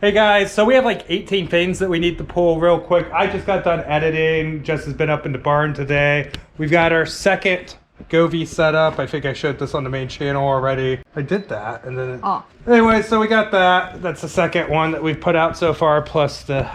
Hey guys, so we have like 18 things that we need to pull real quick. I just got done editing. Jess has been up in the barn today. We've got our second Govee set up. I think I showed this on the main channel already. I did that and then... Oh. Anyway, so we got that. That's the second one that we've put out so far, plus the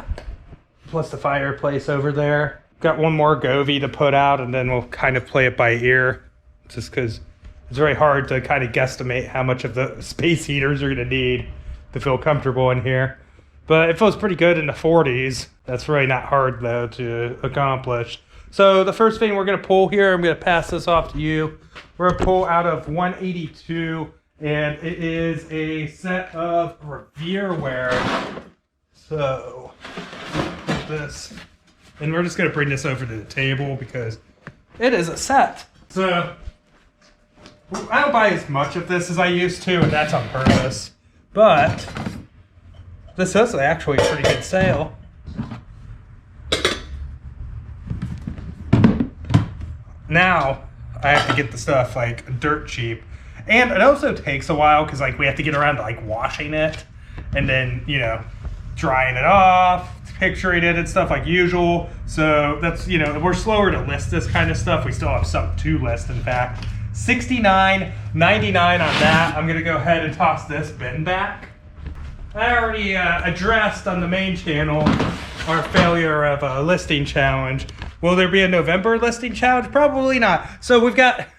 fireplace over there. Got one more Govee to put out and then we'll kind of play it by ear. Just because it's very hard to kind of guesstimate how much of the space heaters are going to need to feel comfortable in here. But it feels pretty good in the 40s. That's really not hard though to accomplish. So the first thing we're gonna pull here, I'm gonna pass this off to you. We're gonna pull out of 182 and it is a set of Revierware. So put this, and we're just gonna bring this over to the table because it is a set. So I don't buy as much of this as I used to, and that's on purpose. But this is actually a pretty good sale. Now I have to get the stuff like dirt cheap, and it also takes a while because like we have to get around to like washing it and then, you know, drying it off, picturing it and stuff like usual. So that's, you know, we're slower to list this kind of stuff. We still have some to list, in fact. $69.99 on that. I'm gonna go ahead and toss this bin back. I already addressed on the main channel our failure of a listing challenge. Will there be a November listing challenge? Probably not. So we've got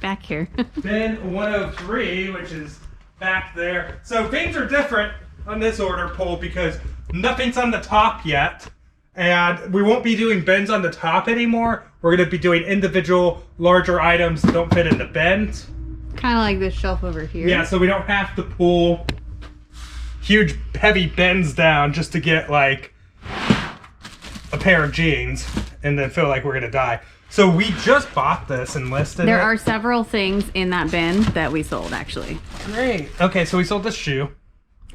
back here. bin 103, which is back there. So things are different on this order pull because nothing's on the top yet. And we won't be doing bins on the top anymore. We're going to be doing individual larger items that don't fit in the bins. Kind of like this shelf over here. Yeah, so we don't have to pull huge heavy bins down just to get like a pair of jeans and then feel like we're going to die. So we just bought this and listed it. There are several things in that bin that we sold, actually. Great. Okay, so we sold this shoe.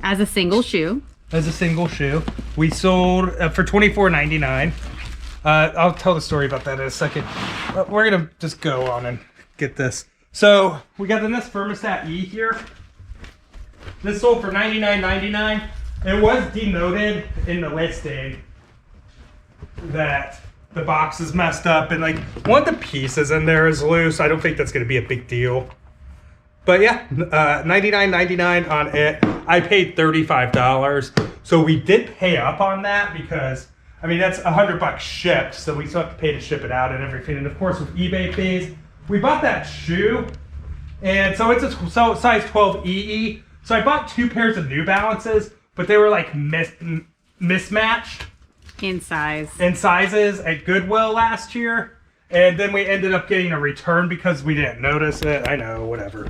As a single shoe. As a single shoe. We sold for $24.99. I'll tell the story about that in a second. We're going to just go on and get this. So we got the Nest Thermostat E here. This sold for $99.99. It was denoted in the listing that the box is messed up and like one of the pieces in there is loose. I don't think that's going to be a big deal. But yeah, $99.99 on it. I paid $35. So we did pay up on that because, I mean, that's $100 shipped. So we still have to pay to ship it out and everything. And of course with eBay fees, we bought that shoe. And so it's a size 12 EE. So I bought 2 pairs of New Balances, but they were like mismatched. In size. In sizes at Goodwill last year. And then we ended up getting a return because we didn't notice it. I know, whatever.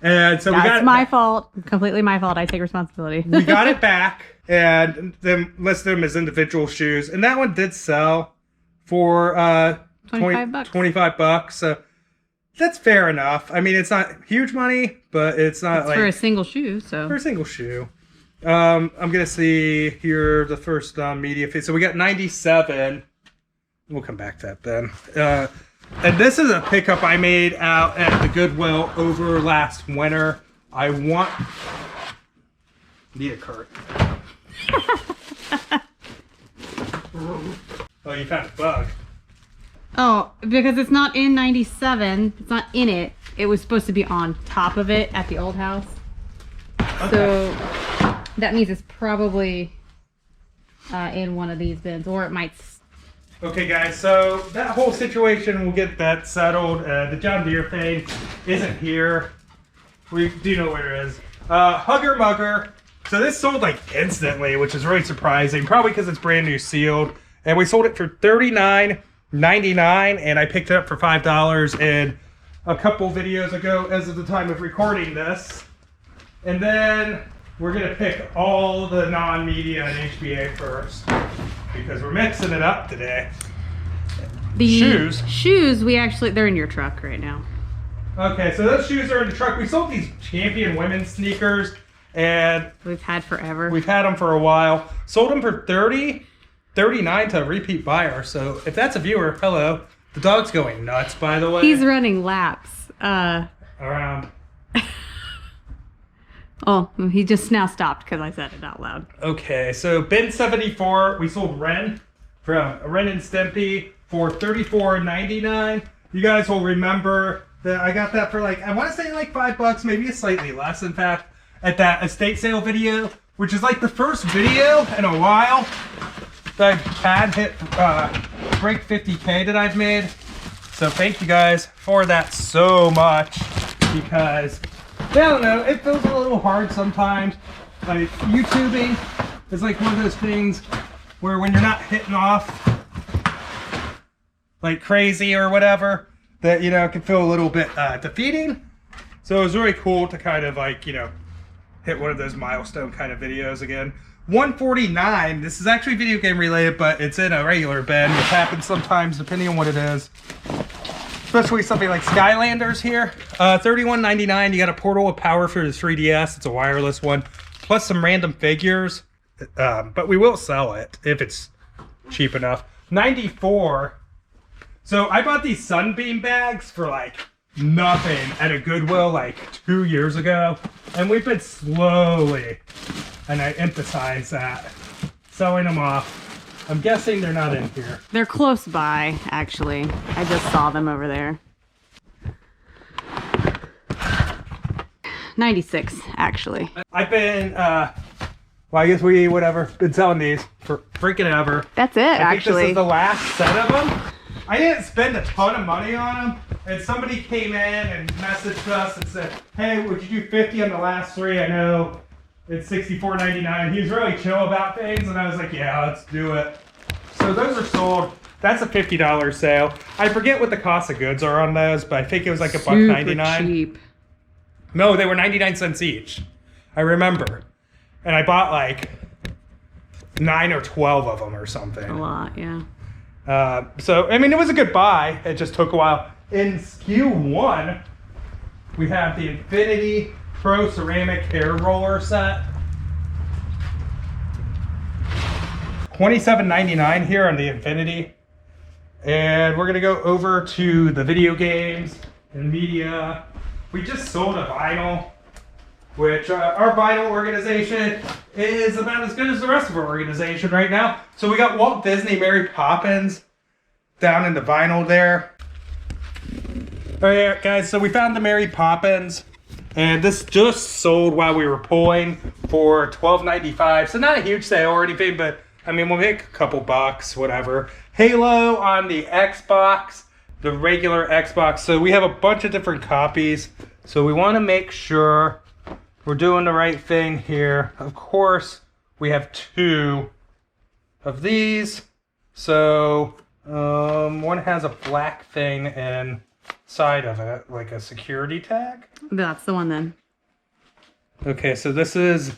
And so That's my fault. Completely my fault. I take responsibility. We got it back and then listed them as individual shoes. And that one did sell for $25. So that's fair enough. I mean, it's not huge money, but it's not it's like... for a single shoe, so... For a single shoe. I'm going to see here the first media feed. So we got 97. We'll come back to that then. And this is a pickup I made out at the Goodwill over last winter. I need a cart. Oh, you found a bug. Oh, because it's not in 97. It's not in it. It was supposed to be on top of it at the old house. Okay. So that means it's probably in one of these bins, or it might... Okay, guys, so that whole situation, we'll get that settled. The John Deere thing isn't here. We do know where it is. Hugger Mugger. So this sold like instantly, which is really surprising, probably because it's brand new sealed. And we sold it for $39.99, and I picked it up for $5 in a couple videos ago as of the time of recording this. And then we're going to pick all the non-media and HBA first, because we're mixing it up today. The shoes, they're in your truck right now. Okay, so those shoes are in the truck. We sold these Champion women's sneakers, and we've had forever. We've had them for a while. Sold them for $39 to a repeat buyer. So if that's a viewer, hello. The dog's going nuts, by the way. He's running laps. Around. Oh, he just now stopped because I said it out loud. Okay, so bin 74, we sold Ren from Ren and Stimpy for $34.99. You guys will remember that I got that for like, I want to say like $5, maybe slightly less in fact, at that estate sale video, which is like the first video in a while that I've had hit break 50K that I've made. So thank you guys for that so much, because I don't know, it feels a little hard sometimes. Like YouTubing is like one of those things where when you're not hitting off like crazy or whatever, that, you know, it can feel a little bit defeating. So it was really cool to kind of like, you know, hit one of those milestone kind of videos again. 149, this is actually video game related, but it's in a regular bin, which happens sometimes depending on what it is. Especially something like Skylanders here. $31.99, you got a Portal of Power for the 3DS, it's a wireless one, plus some random figures. But we will sell it if it's cheap enough. 94. So I bought these Sunbeam bags for like nothing at a Goodwill like 2 years ago. And we've been slowly, and I emphasize that, selling them off. I'm guessing they're not in here. They're close by, actually. I just saw them over there. 96, actually. I've been, well, I guess been selling these for freaking ever. That's it, I think actually. this is the last set of them. I didn't spend a ton of money on them, and somebody came in and messaged us and said, hey, would you do 50 on the last three? I know it's $64.99. He was really chill about things, and I was like, yeah, let's do it. So those are sold. That's a $50 sale. I forget what the cost of goods are on those, but I think it was like $1.99. Cheap. No, they were 99 cents each. I remember. And I bought like 9 or 12 of them or something. A lot, yeah. So, I mean, it was a good buy. It just took a while. In SKU 1, we have the Infinity Pro Ceramic Hair Roller Set. $27.99 here on the Infinity. And we're going to go over to the video games and media. We just sold a vinyl, which our vinyl organization is about as good as the rest of our organization right now. So we got Walt Disney Mary Poppins down in the vinyl there. All right, guys, so we found the Mary Poppins, and this just sold while we were pulling for $12.95. So not a huge sale or anything, but I mean, we'll make a couple bucks, whatever. Halo on the Xbox, the regular Xbox. So we have a bunch of different copies. So we want to make sure we're doing the right thing here. Of course, we have 2 of these. So one has a black thing inside of it, like a security tag. That's the one then. Okay, so this is,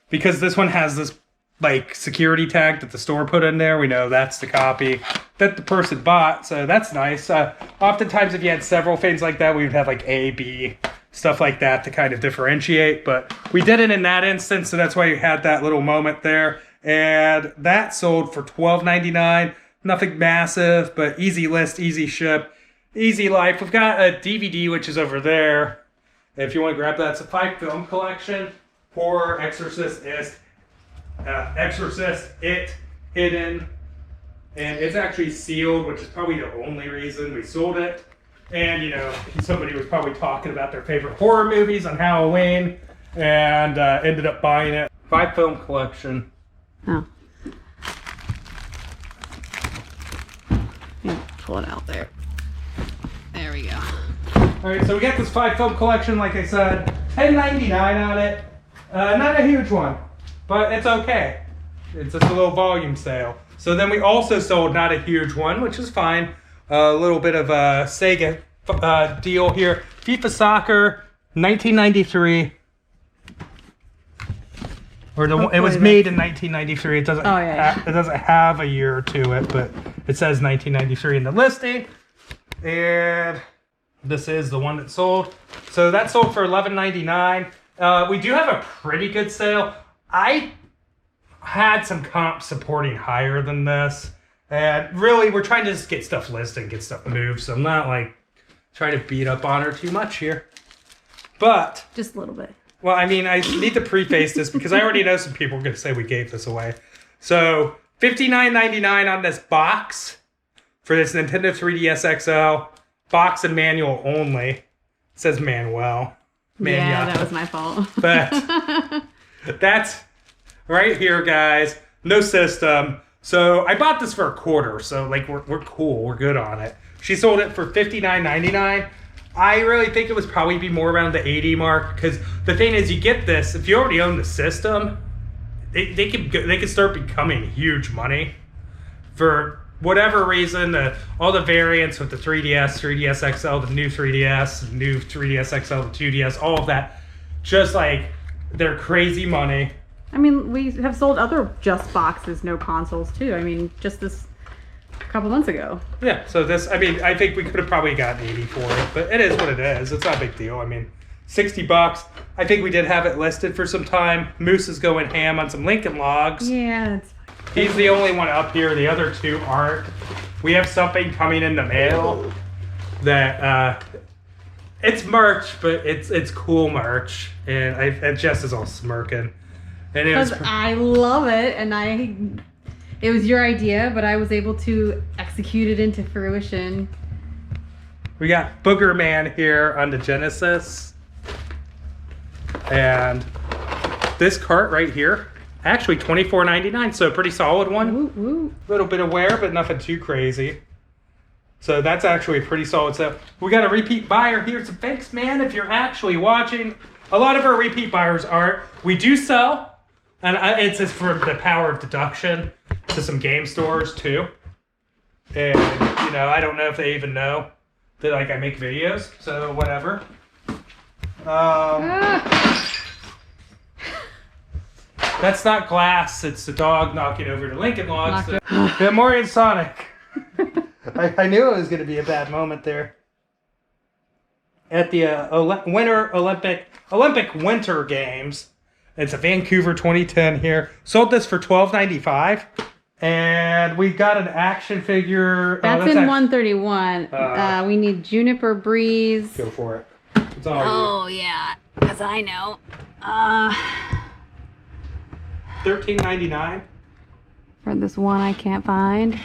because this one has this like security tag that the store put in there, we know that's the copy that the person bought, so that's nice. Oftentimes if you had several things like that, we would have like A, B, stuff like that to kind of differentiate, but we didn't in that instance, so that's why you had that little moment there. And that sold for $12.99. Nothing massive, but easy list, easy ship, easy life. We've got a DVD, which is over there. If you want to grab that, it's a 5 film collection. Horror, Exorcist, It, Hidden. And it's actually sealed, which is probably the only reason we sold it. And, you know, somebody was probably talking about their favorite horror movies on Halloween and ended up buying it. 5 film collection. Oh. Yeah, pull it out there. There we go. All right, so we got this 5 film collection, like I said, $10.99 on it. Not a huge one, but it's okay. It's just a little volume sale. So then we also sold not a huge one, which is fine. A little bit of a Sega deal here. FIFA Soccer, 1993. Or it was made in 1993. It doesn't. It doesn't have a year to it, but it says 1993 in the listing. And this is the one that sold. So that sold for $11.99. We do have a pretty good sale. I had some comps supporting higher than this. And really, we're trying to just get stuff listed and get stuff moved. So I'm not like trying to beat up on her too much here. But just a little bit. Well, I mean, I need to preface this because I already know some people are going to say we gave this away. So, $59.99 on this box for this Nintendo 3DS XL. Box and manual only. It says Manuel. Yeah, that was my fault. But that's right here, guys. No system. So I bought this for a quarter. So like we're cool. We're good on it. She sold it for $59.99. I really think it was probably be more around the 80 mark because the thing is, you get this if you already own the system. They can start becoming huge money for whatever reason. All the variants with the 3DS, 3DS XL, the new 3DS, new 3DS XL, the 2DS, all of that, just like they're crazy money. I mean, we have sold other just boxes, no consoles too. I mean, just this a couple months ago. Yeah, so this, I mean, I think we could have probably gotten 80 for it, but it is what it is. It's not a big deal. I mean, $60. I think we did have it listed for some time. Moose is going ham on some Lincoln Logs. Yeah, that's fine. He's the only one up here. The other two aren't. We have something coming in the mail that it's merch, but it's cool merch, and Jess is all smirking. And it was, I love it, and it was your idea, but I was able to execute it into fruition. We got Booger Man here on the Genesis. And this cart right here, actually $24.99, so a pretty solid one. Woo, woo. Little bit of wear, but nothing too crazy. So that's actually pretty solid stuff. We got a repeat buyer here, so thanks, man, if you're actually watching. A lot of our repeat buyers aren't. We do sell, and it's just for the power of deduction to some game stores too. And, you know, I don't know if they even know that, like, I make videos, so whatever. That's not glass, it's the dog knocking over the Lincoln Logs. The Maury Sonic. I knew it was going to be a bad moment there. At the Olympic Winter Games. It's a Vancouver 2010 here. Sold this for $12.95. And we got an action figure. That's in 131. We need Juniper Breeze. Go for it. It's all Oh, yeah. Because I know. $13.99. For this one I can't find.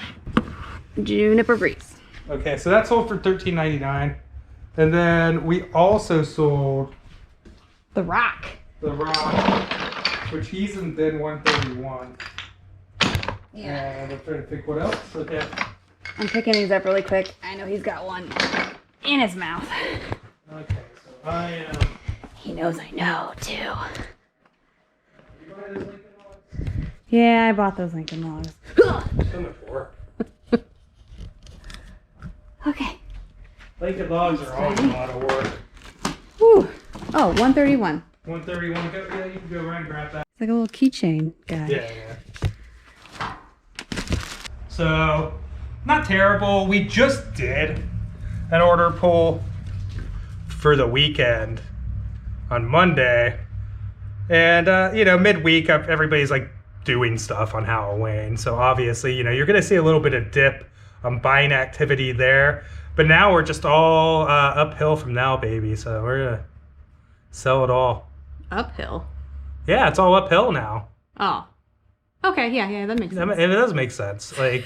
Juniper Breeze. Okay, so that sold for $13.99. And then we also sold The Rock. The Rock, which he's in bin 131. Yeah. And I'm trying to think what else. Okay. I'm picking these up really quick. I know he's got one in his mouth. Okay, so I am. He knows I know, too. You buy this Lincoln Logs? Yeah, I bought those Lincoln Logs. So much work. Okay. Lincoln Logs are always a lot of work. Whew. Oh, 131. 131. Yeah, you can go around and grab that. It's like a little keychain guy. Yeah. So, not terrible. We just did an order pull for the weekend on Monday. And, you know, midweek, everybody's like doing stuff on Halloween. So obviously, you know, you're going to see a little bit of dip on buying activity there. But now we're just all uphill from now, baby. So we're going to sell it all. Uphill? Yeah, it's all uphill now. Oh. Okay, yeah, that makes sense. It does make sense. Like,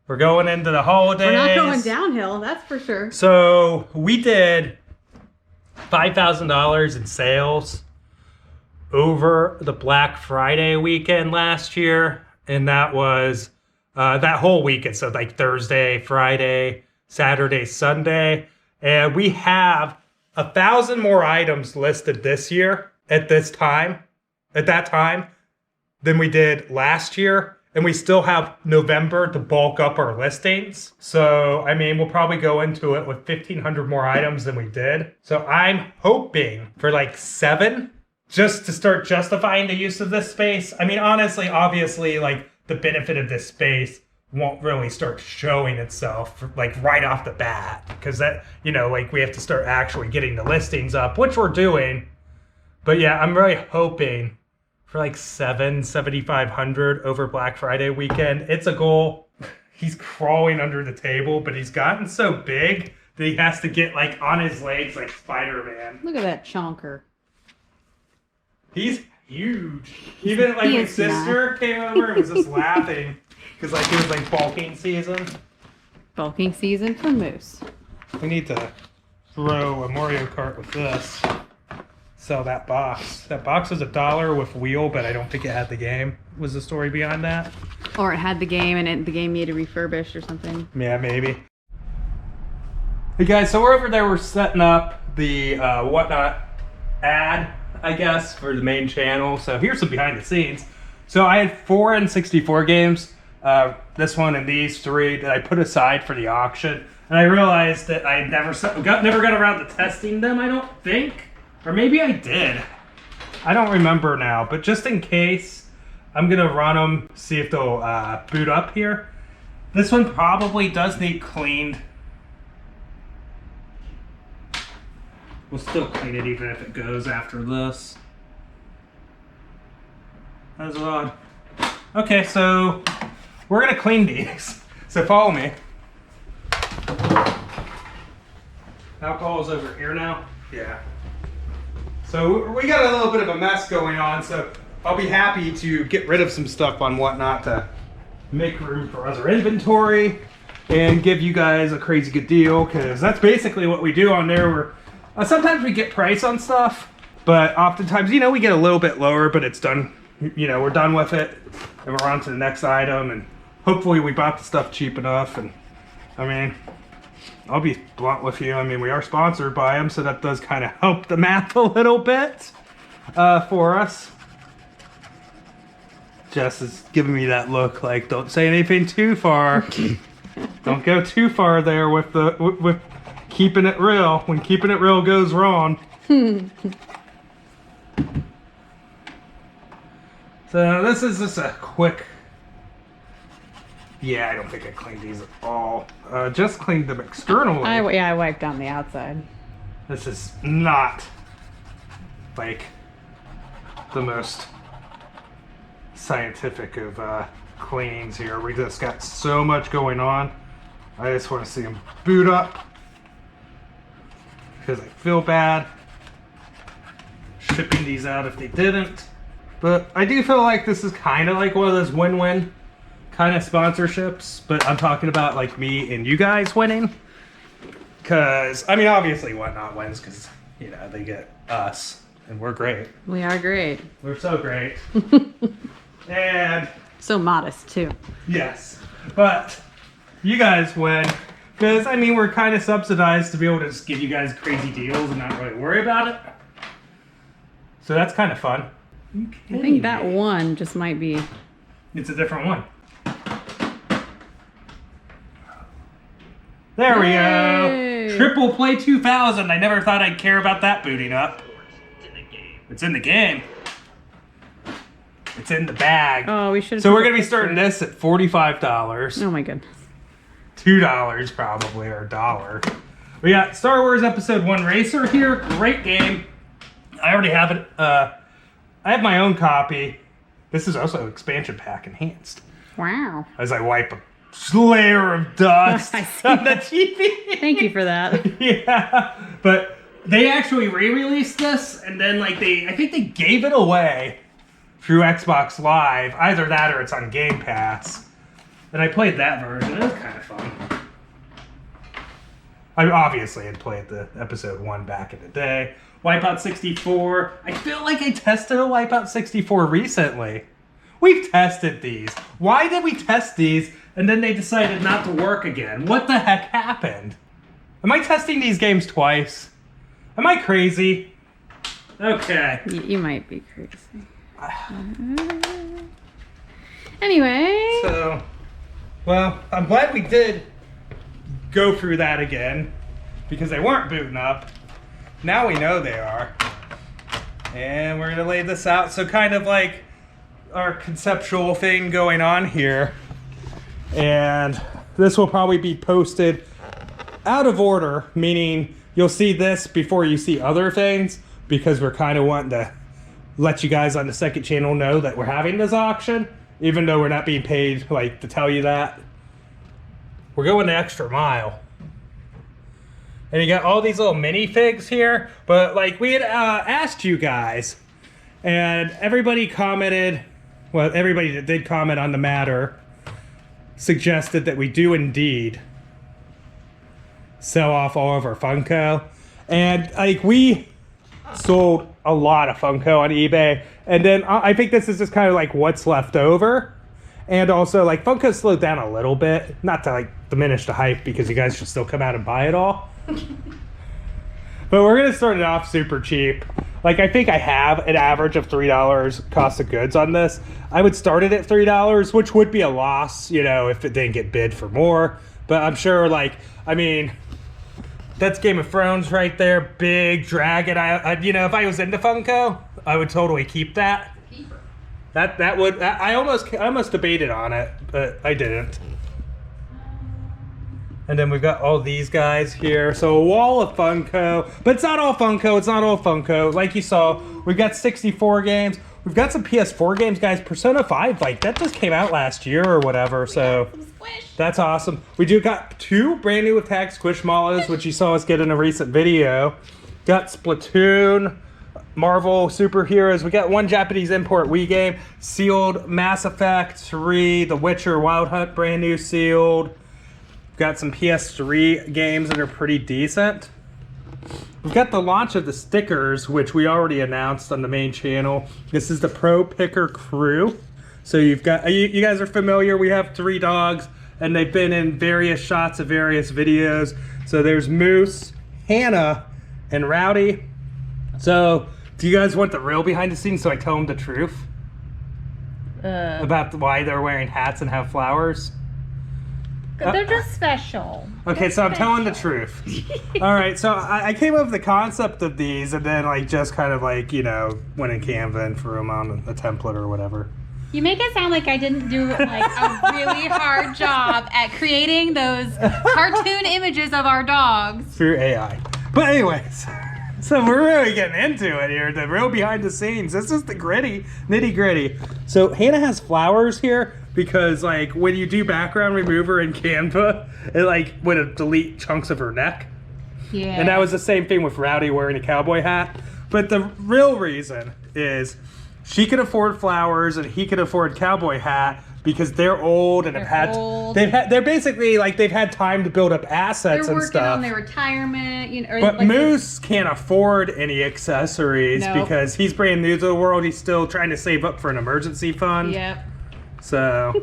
we're going into the holidays. We're not going downhill, that's for sure. So we did $5,000 in sales over the Black Friday weekend last year. And that was that whole weekend. So like Thursday, Friday, Saturday, Sunday. And we have 1,000 more items listed this year at that time, than we did last year. And we still have November to bulk up our listings. So, I mean, we'll probably go into it with 1,500 more items than we did. So I'm hoping for like 7 just to start justifying the use of this space. I mean, honestly, obviously, like the benefit of this space won't really start showing itself like right off the bat. Because that, you know, like we have to start actually getting the listings up, which we're doing. But yeah, I'm really hoping for like 7,500 over Black Friday weekend. It's a goal. He's crawling under the table, but he's gotten so big that he has to get like on his legs like Spider-Man. Look at that chonker. He's huge. Even like He my is sister came over and was just laughing because like it was like bulking season. Bulking season for moose. We need to throw a Mario Kart with this. Sell that box. That box was $1 with wheel, but I don't think it had the game. Was the story behind that? Or it had the game and the game needed refurbished or something. Yeah, maybe. Hey guys, so we're over there. We're setting up the Whatnot ad, I guess, for the main channel. So here's some behind the scenes. So I had 4 N64 games. This one and these 3 that I put aside for the auction. And I realized that I never got around to testing them, I don't think. Or maybe I did. I don't remember now. But just in case, I'm going to run them, see if they'll boot up here. This one probably does need cleaned. We'll still clean it even if it goes after this. That's odd. Okay, so we're going to clean these. So follow me. Alcohol's over here now? Yeah. So we got a little bit of a mess going on, so I'll be happy to get rid of some stuff on Whatnot to make room for other inventory and give you guys a crazy good deal, because that's basically what we do on there. We're sometimes we get price on stuff, but oftentimes, you know, we get a little bit lower, but it's done, you know, we're done with it, and we're on to the next item, and hopefully we bought the stuff cheap enough. And I mean, I'll be blunt with you. I mean, we are sponsored by them, so that does kind of help the math a little bit for us. Jess is giving me that look like, don't say anything too far. Don't go too far there with with keeping it real. When keeping it real goes wrong. So this is just a quick. Yeah, I don't think I cleaned these at all. Just cleaned them externally. I wiped down the outside. This is not like the most scientific of cleanings here. We just got so much going on. I just want to see them boot up because I feel bad shipping these out if they didn't. But I do feel like this is kind of like one of those win-win kind of sponsorships, but I'm talking about like me and you guys winning. Because, I mean, obviously Whatnot wins because, you know, they get us and we're great. We are great. We're so great. And so modest too. yes, but you guys win because, I mean, we're kind of subsidized to be able to just give you guys crazy deals and not really worry about it. So that's kind of fun. I think that one just might be. It's a different one. There we go. Triple Play 2000. I never thought I'd care about that booting up. It's in the game. It's in the bag. Oh, we should. So we're gonna be starting this at $45. Oh my goodness. $2 probably, or $1. We got Star Wars Episode 1 Racer here. Great game. I already have it. I have my own copy. This is also expansion pack enhanced. Wow. As I wipe a layer of dust I see on the that. TV. Thank you for that. Yeah, but they actually re-released this, and then like I think they gave it away through Xbox Live. Either that or it's on Game Pass. And I played that version. It was kind of fun. I obviously had played the Episode 1 back in the day. Wipeout 64. I feel like I tested a Wipeout 64 recently. We've tested these. Why did we test these and then they decided not to work again? What the heck happened? Am I testing these games twice? Am I crazy? Okay. You might be crazy. Anyway. So, well, I'm glad we did go through that again because they weren't booting up. Now we know they are. And we're going to lay this out. So kind of like our conceptual thing going on here. And this will probably be posted out of order, meaning you'll see this before you see other things because we're kind of wanting to let you guys on the second channel know that we're having this auction, even though we're not being paid like to tell you that. We're going the extra mile. And you got all these little minifigs here, but like we had asked you guys, And everybody commented, well, everybody that did comment on the matter suggested that we do indeed sell off all of our Funko. And like we sold a lot of Funko on eBay, and then I think this is just kind of like what's left over. And also like Funko slowed down a little bit, not to like diminish the hype because you guys should still come out and buy it all. But we're gonna start it off super cheap. Like I think I have an average of $3 cost of goods on this. I would start it at $3, which would be a loss, you know, if it didn't get bid for more. But I'm sure, like, I mean, that's Game of Thrones right there, big dragon. I you know, if I was into Funko, I would totally keep that. Keeper. That would I almost debated on it, but I didn't. And then we've got all these guys here. So a wall of Funko, but it's not all Funko. It's not all Funko. Like you saw, we've got 64 games. We've got some PS4 games, guys. Persona 5, like that just came out last year or whatever. So that's awesome. We do got 2 brand new Attack Squishmallows, which you saw us get in a recent video. Got Splatoon, Marvel superheroes. We got 1 Japanese import Wii game, sealed Mass Effect 3, The Witcher Wild Hunt, brand new sealed. Got some PS3 games that are pretty decent. We've got the launch of the stickers, which we already announced on the main channel. This is the Pro Picker Crew. So you've got, you guys are familiar, we have 3 dogs, and they've been in various shots of various videos. So there's Moose, Hannah, and Rowdy. So do you guys want the real behind the scenes so I tell them the truth? About why they're wearing hats and have flowers? They're just special. Okay, so I'm telling the truth. All right, so I came up with the concept of these and then like just kind of like, you know, went in Canva and threw them on a template or whatever. You make it sound like I didn't do like a really hard job at creating those cartoon images of our dogs. Through AI. But anyways, so we're really getting into it here, the real behind the scenes. This is the nitty gritty. So Hannah has flowers here because like when you do background remover in Canva, it like would delete chunks of her neck. Yeah. And that was the same thing with Rowdy wearing a cowboy hat. But the real reason is she can afford flowers and he can afford cowboy hat because they're old and they're basically like they've had time to build up assets and stuff. They're working on their retirement, you know. But like Moose can't afford any accessories because he's brand new to the world. He's still trying to save up for an emergency fund. Yep. So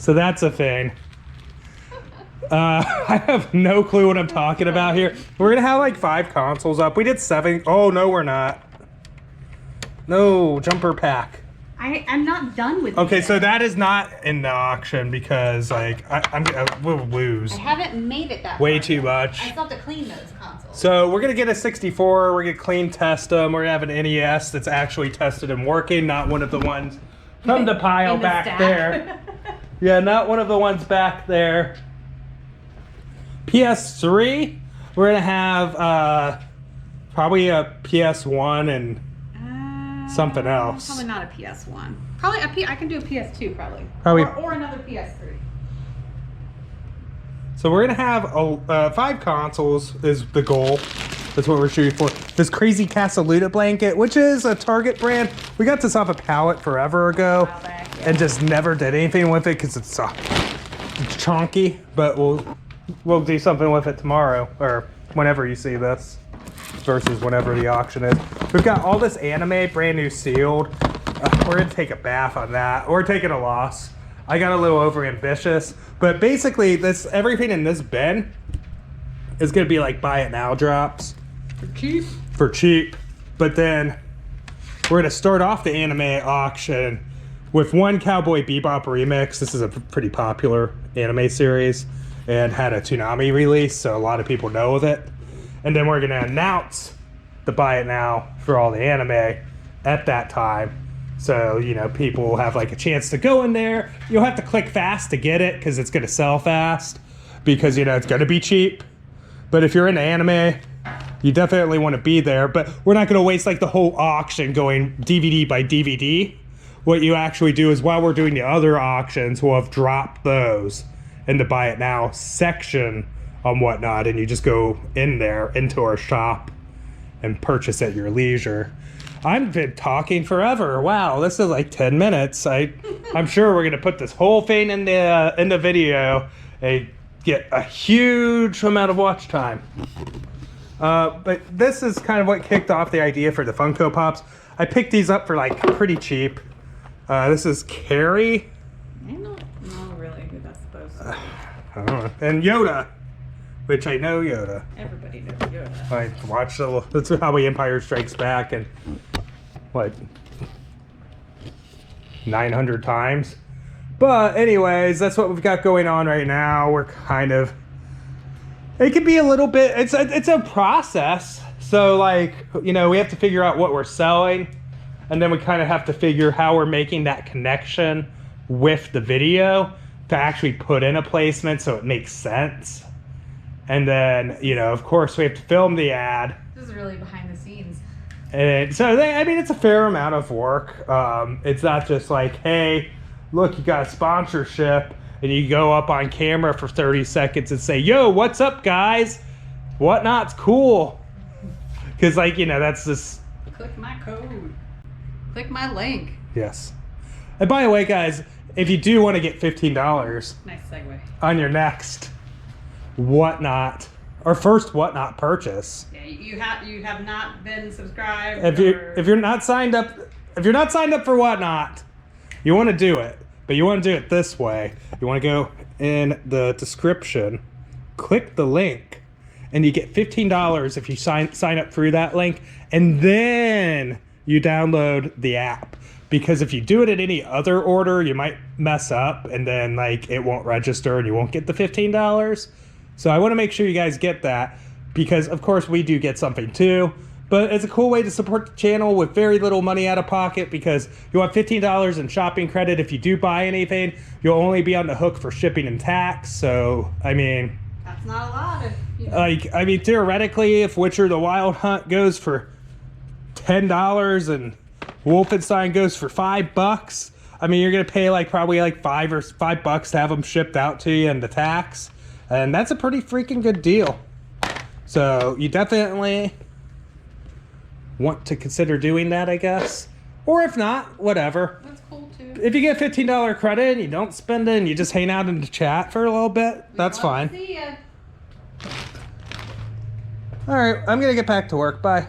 that's a thing. I have no clue what I'm talking about here. We're gonna have like 5 consoles up. We did 7. Oh no, we're not. No jumper pack. I'm not done with. Okay, so that is not in the auction because like we'll lose. I haven't made it that way far too yet. much. I still have to clean those consoles. So we're gonna get a 64. We're gonna clean test them. We're gonna have an NES that's actually tested and working, not one of the ones from the pile back stack. there. Yeah, not one of the ones back there. PS3, we're gonna have probably a PS1 and something else. Probably not a PS1. Probably I can do a PS2 probably. Probably. Or another PS3. So we're gonna have 5 consoles is the goal. That's what we're shooting for. This crazy Casaluda blanket, which is a Target brand. We got this off a pallet forever ago and just never did anything with it because it's chunky. But we'll do something with it tomorrow or whenever you see this versus whenever the auction is. We've got all this anime brand new sealed. We're gonna take a bath on that. We're taking a loss. I got a little over ambitious, but basically everything in this bin is gonna be like buy it now drops. For cheap. But then we're gonna start off the anime auction with 1 Cowboy Bebop remix. This is a pretty popular anime series and had a Toonami release, so a lot of people know of it. And then we're gonna announce the buy it now for all the anime at that time. So, you know, people will have like a chance to go in there. You'll have to click fast to get it because it's gonna sell fast because, you know, it's gonna be cheap. But if you're into anime, you definitely want to be there. But we're not gonna waste like the whole auction going DVD by DVD. What you actually do is while we're doing the other auctions, we'll have dropped those in the buy it now section on whatnot, and you just go in there into our shop and purchase at your leisure. I've been talking forever. Wow, this is like 10 minutes. I'm sure we're gonna put this whole thing in the video and get a huge amount of watch time. But this is kind of what kicked off the idea for the Funko Pops. I picked these up for like pretty cheap. This is Carrie. I don't know really who that's supposed to be. I don't know. And Yoda, which I know Yoda. Everybody knows Yoda. I watched that's how we Empire Strikes Back and what 900 times. But anyways, that's what we've got going on right now. We're kind of, it could be a little bit, it's a process. So like, you know, we have to figure out what we're selling, and then we kind of have to figure how we're making that connection with the video to actually put in a placement so it makes sense. And then, you know, of course we have to film the ad. This is really behind the scenes. And so, I mean, it's a fair amount of work. It's not just like, hey, look, you got a sponsorship, and you go up on camera for 30 seconds and say, yo, what's up, guys? Whatnot's cool. Because, like, you know, that's just... Click my code. Click my link. Yes. And by the way, guys, if you do want to get $15 Nice segue. on your next Whatnot, or first Whatnot purchase... Yeah, you have not been subscribed. If you're not signed up for Whatnot, you want to do it, but you want to do it this way. You want to go in the description, click the link, and you get $15 if you sign up through that link, and then you download the app. Because if you do it at any other order, you might mess up, and then like it won't register, and you won't get the $15. So I want to make sure you guys get that. Because, of course, we do get something, too. But it's a cool way to support the channel with very little money out of pocket, because you'll have $15 in shopping credit if you do buy anything. You'll only be on the hook for shipping and tax. So, I mean... That's not a lot. I mean, theoretically, if Witcher the Wild Hunt goes for $10 and Wolfenstein goes for $5, I mean, you're going to pay probably $5 to have them shipped out to you and the tax. And that's a pretty freaking good deal. So you definitely want to consider doing that, I guess. Or if not, whatever. That's cool too. If you get $15 credit and you don't spend it and you just hang out in the chat for a little bit, that's fine. See ya. All right, I'm going to get back to work. Bye.